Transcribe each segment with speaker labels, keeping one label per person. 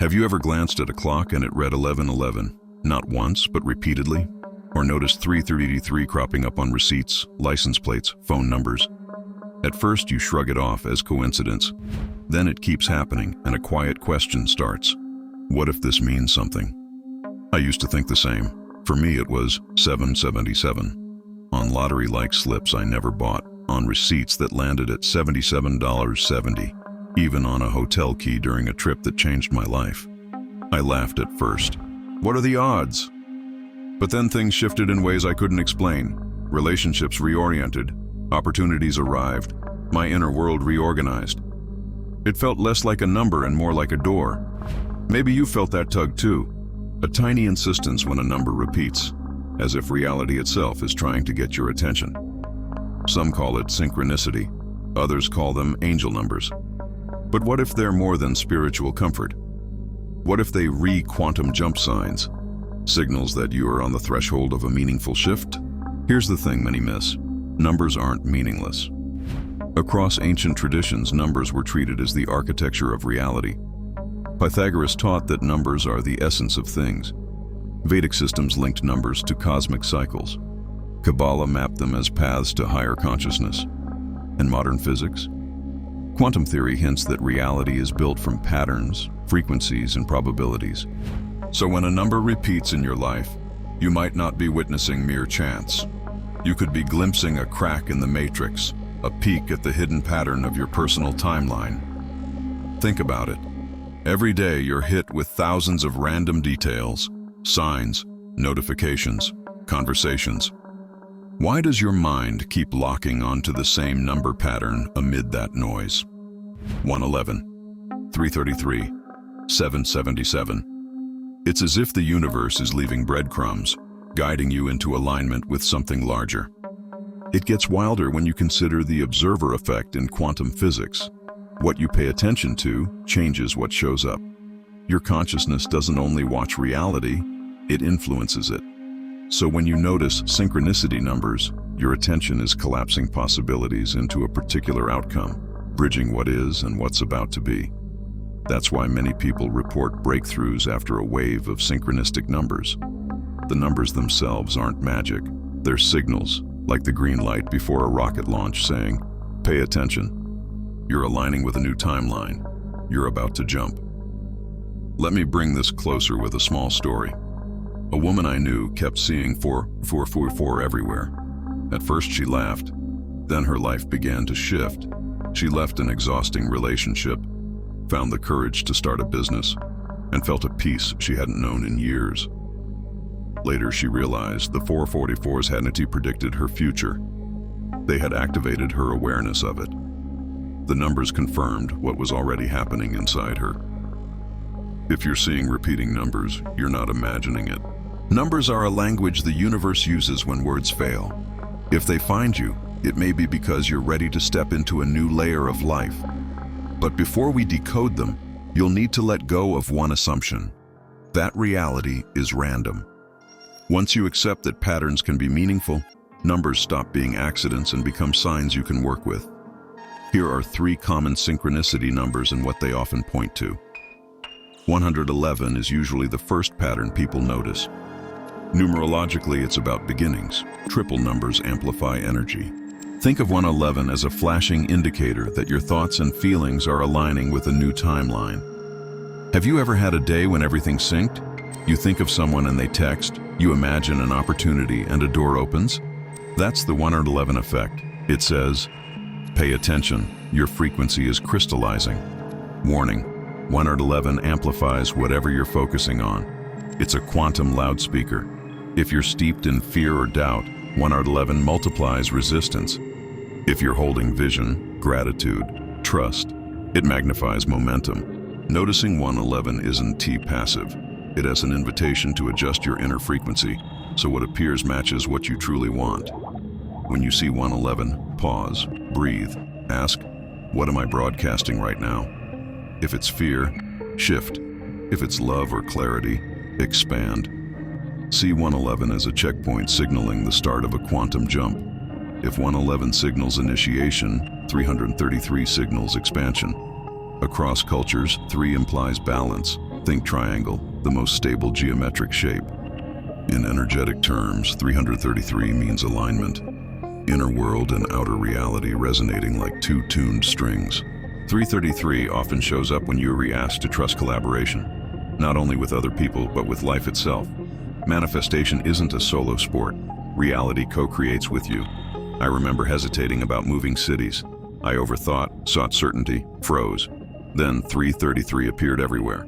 Speaker 1: Have you ever glanced at a clock and it read 11:11, not once, but repeatedly? Or noticed 333 cropping up on receipts, license plates, phone numbers? At first you shrug it off as coincidence. Then it keeps happening and a quiet question starts. What if this means something? I used to think the same. For me it was 777. On lottery-like slips I never bought, on receipts that landed at $77.70, even on a hotel key during a trip that changed my life. I laughed at first. What are the odds? But then things shifted in ways I couldn't explain. Relationships reoriented, opportunities arrived, my inner world reorganized. It felt less like a number and more like a door. Maybe you felt that tug too, a tiny insistence when a number repeats, as if reality itself is trying to get your attention. Some call it synchronicity, others call them angel numbers. But what if they're more than spiritual comfort? What if they quantum jump signs, signals that you are on the threshold of a meaningful shift? Here's the thing many miss. Numbers aren't meaningless. Across ancient traditions, numbers were treated as the architecture of reality. Pythagoras taught that numbers are the essence of things. Vedic systems linked numbers to cosmic cycles. Kabbalah mapped them as paths to higher consciousness. And modern physics? Quantum theory hints that reality is built from patterns, frequencies, and probabilities. So when a number repeats in your life, you might not be witnessing mere chance. You could be glimpsing a crack in the matrix, a peek at the hidden pattern of your personal timeline. Think about it. Every day you're hit with thousands of random details, signs, notifications, conversations. Why does your mind keep locking onto the same number pattern amid that noise? 111, 333, 777. It's as if the universe is leaving breadcrumbs, guiding you into alignment with something larger. It gets wilder when you consider the observer effect in quantum physics. What you pay attention to changes what shows up. Your consciousness doesn't only watch reality, it influences it. So when you notice synchronicity numbers, your attention is collapsing possibilities into a particular outcome, bridging what is and what's about to be. That's why many people report breakthroughs after a wave of synchronistic numbers. The numbers themselves aren't magic, they're signals, like the green light before a rocket launch saying, pay attention. You're aligning with a new timeline. You're about to jump. Let me bring this closer with a small story. A woman I knew kept seeing 444 everywhere. At first she laughed, then her life began to shift. She left an exhausting relationship, found the courage to start a business, and felt a peace she hadn't known in years. Later she realized the 444's hadn't predicted her future. They had activated her awareness of it. The numbers confirmed what was already happening inside her. If you're seeing repeating numbers, you're not imagining it. Numbers are a language the universe uses when words fail. If they find you, it may be because you're ready to step into a new layer of life. But before we decode them, you'll need to let go of one assumption. That reality is random. Once you accept that patterns can be meaningful, numbers stop being accidents and become signs you can work with. Here are 3 common synchronicity numbers and what they often point to. 111 is usually the first pattern people notice. Numerologically, it's about beginnings. Triple numbers amplify energy. Think of 111 as a flashing indicator that your thoughts and feelings are aligning with a new timeline. Have you ever had a day when everything synced? You think of someone and they text, you imagine an opportunity and a door opens? That's the 111 effect. It says, pay attention, your frequency is crystallizing. Warning, 111 amplifies whatever you're focusing on. It's a quantum loudspeaker. If you're steeped in fear or doubt, 111 multiplies resistance. If you're holding vision, gratitude, trust, it magnifies momentum. Noticing 111 isn't passive. It has an invitation to adjust your inner frequency, so what appears matches what you truly want. When you see 111, pause, breathe, ask, what am I broadcasting right now? If it's fear, shift. If it's love or clarity, expand. See 111 as a checkpoint signaling the start of a quantum jump. If 111 signals initiation, 333 signals expansion. Across cultures, 3 implies balance. Think triangle, the most stable geometric shape. In energetic terms, 333 means alignment. Inner world and outer reality resonating like two tuned strings. 333 often shows up when you are asked to trust collaboration, not only with other people, but with life itself. Manifestation isn't a solo sport. Reality co-creates with you. I remember hesitating about moving cities. I overthought, sought certainty, froze. Then 333 appeared everywhere.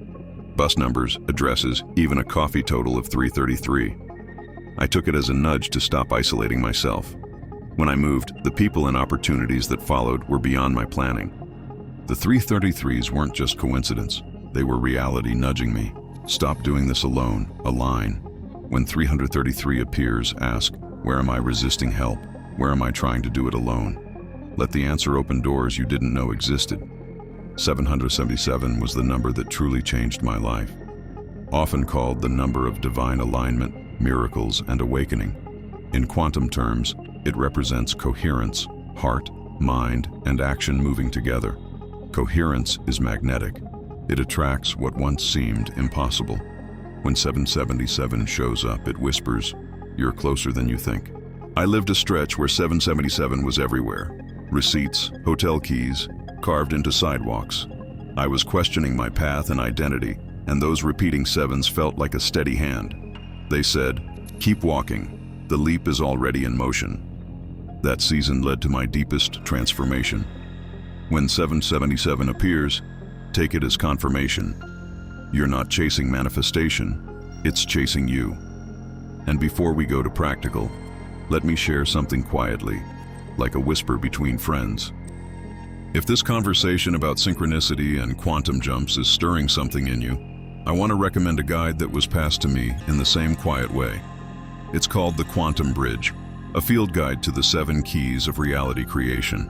Speaker 1: Bus numbers, addresses, even a coffee total of 333. I took it as a nudge to stop isolating myself. When I moved, the people and opportunities that followed were beyond my planning. The 333s weren't just coincidence. They were reality nudging me. Stop doing this alone, align. When 333 appears, ask, where am I resisting help? Where am I trying to do it alone? Let the answer open doors you didn't know existed. 777 was the number that truly changed my life. Often called the number of divine alignment, miracles, and awakening. In quantum terms, it represents coherence, heart, mind, and action moving together. Coherence is magnetic. It attracts what once seemed impossible. When 777 shows up, it whispers, "You're closer than you think." I lived a stretch where 777 was everywhere. Receipts, hotel keys, carved into sidewalks. I was questioning my path and identity, and those repeating sevens felt like a steady hand. They said, "Keep walking. The leap is already in motion." That season led to my deepest transformation. When 777 appears, take it as confirmation. You're not chasing manifestation, it's chasing you. And before we go to practical, let me share something quietly, like a whisper between friends. If this conversation about synchronicity and quantum jumps is stirring something in you, I want to recommend a guide that was passed to me in the same quiet way. It's called The Quantum Bridge, a field guide to the 7 keys of reality creation.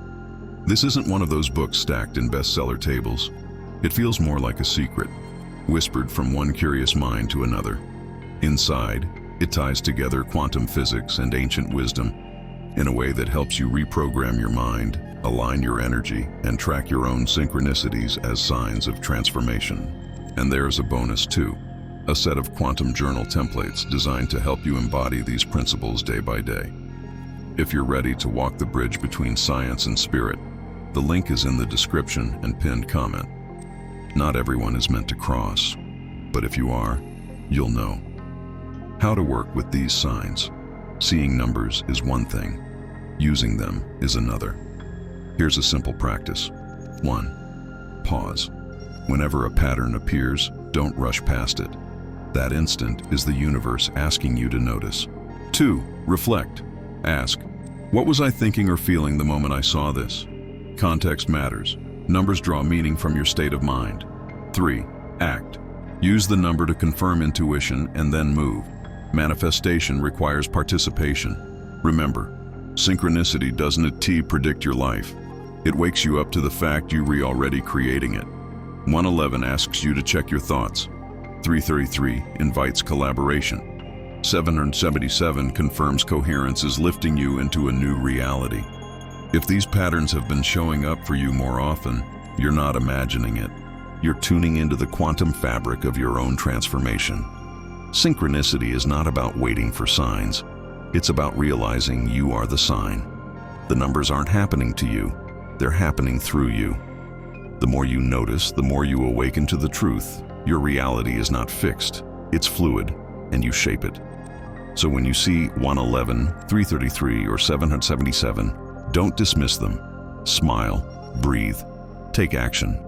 Speaker 1: This isn't one of those books stacked in bestseller tables. It feels more like a secret, whispered from one curious mind to another. Inside, it ties together quantum physics and ancient wisdom in a way that helps you reprogram your mind, align your energy, and track your own synchronicities as signs of transformation. And there's a bonus too, a set of quantum journal templates designed to help you embody these principles day by day. If you're ready to walk the bridge between science and spirit, the link is in the description and pinned comment. Not everyone is meant to cross, but if you are, you'll know. How to work with these signs. Seeing numbers is one thing, using them is another. Here's a simple practice. 1. Pause. Whenever a pattern appears, don't rush past it. That instant is the universe asking you to notice. 2. Reflect. Ask, what was I thinking or feeling the moment I saw this? Context matters. Numbers draw meaning from your state of mind. 3. Act. Use the number to confirm intuition and then move. Manifestation requires participation. Remember, synchronicity doesn't predict your life. It wakes you up to the fact you're already creating it. 111 asks you to check your thoughts. 333 invites collaboration. 777 confirms coherence is lifting you into a new reality. If these patterns have been showing up for you more often, you're not imagining it. You're tuning into the quantum fabric of your own transformation. Synchronicity is not about waiting for signs. It's about realizing you are the sign. The numbers aren't happening to you, they're happening through you. The more you notice, the more you awaken to the truth. Your reality is not fixed, it's fluid, and you shape it. So when you see 111, 333, or 777, don't dismiss them. Smile, breathe, take action.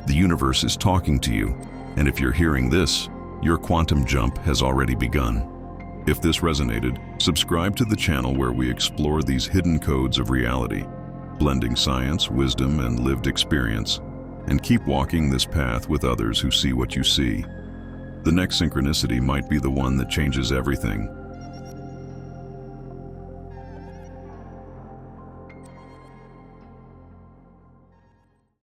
Speaker 1: The universe is talking to you, and if you're hearing this, your quantum jump has already begun. If this resonated, subscribe to the channel where we explore these hidden codes of reality, blending science, wisdom, and lived experience, and keep walking this path with others who see what you see. The next synchronicity might be the one that changes everything,